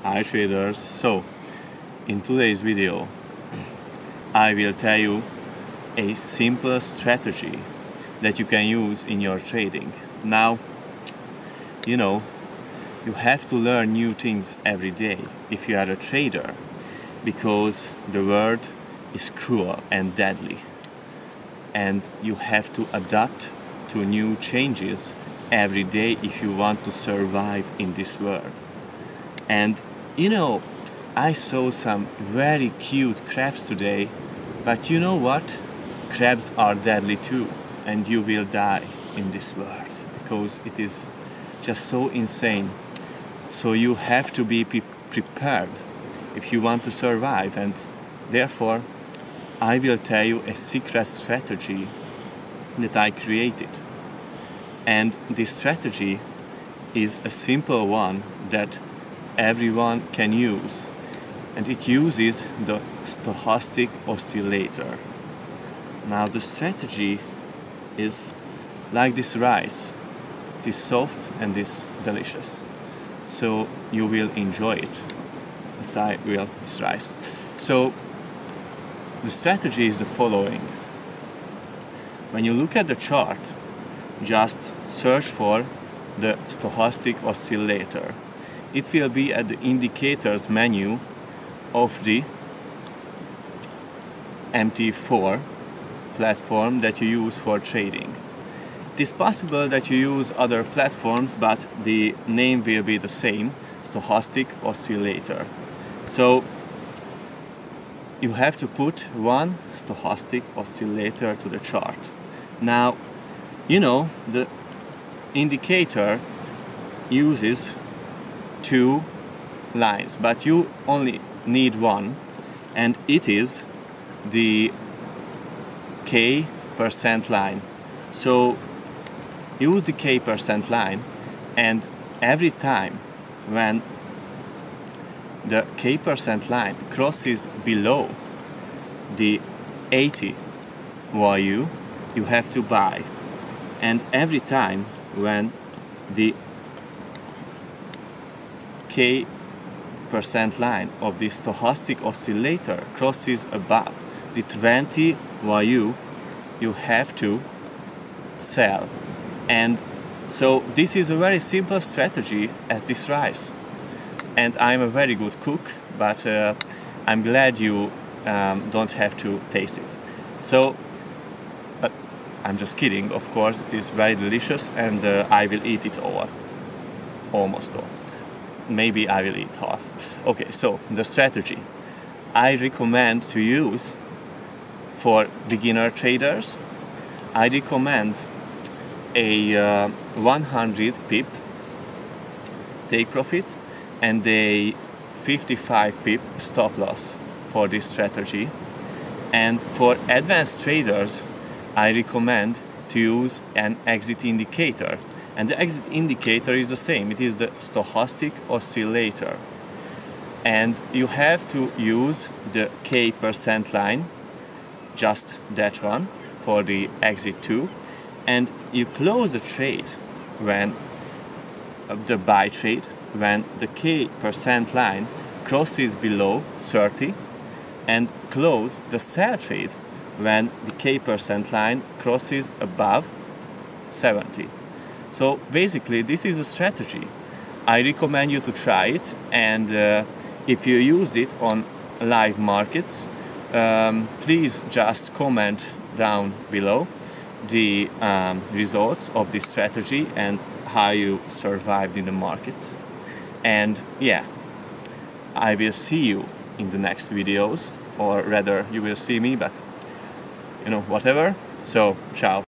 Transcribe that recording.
Hi traders, so in today's video I will tell you a simple strategy that you can use in your trading. Now, you have to learn new things every day if you are a trader, because the world is cruel and deadly and you have to adapt to new changes every day if you want to survive in this world. And I saw some very cute crabs today, but you know what? Crabs are deadly too, and you will die in this world because it is just so insane. So you have to be prepared if you want to survive, and therefore I will tell you a secret strategy that I created. And this strategy is a simple one that everyone can use, and it uses the stochastic oscillator. Now the strategy is like this rice. It is soft and is delicious, so you will enjoy it as I will this rice. So the strategy is the following. When you look at the chart, just search for the stochastic oscillator. It will be at the indicators menu of the MT4 platform that you use for trading. It is possible that you use other platforms, but the name will be the same, stochastic oscillator. So you have to put one stochastic oscillator to the chart. Now, the indicator uses two lines, but you only need one, and it is the K% line. So use the K% line, and every time when the K% line crosses below the 80 value, you have to buy. And every time when the K% line of the stochastic oscillator crosses above the 20 value, you have to sell. And so this is a very simple strategy as this rice. And I'm a very good cook, but I'm glad you don't have to taste it. So, but I'm just kidding, of course. It is very delicious, and I will eat it all, almost all. Maybe I will eat half. Okay, so the strategy I recommend to use for beginner traders, I recommend a 100 pip take profit and a 55 pip stop loss for this strategy. And for advanced traders, I recommend to use an exit indicator. And the exit indicator is the same. It is the stochastic oscillator. And you have to use the K% line, just that one, for the exit 2. And you close the trade when the buy trade when the K% line crosses below 30, and close the sell trade when the K% line crosses above 70. So basically this is a strategy. I recommend you to try it, and if you use it on live markets, please just comment down below the results of this strategy and how you survived in the markets. And yeah, I will see you in the next videos, or rather you will see me, but whatever. So ciao.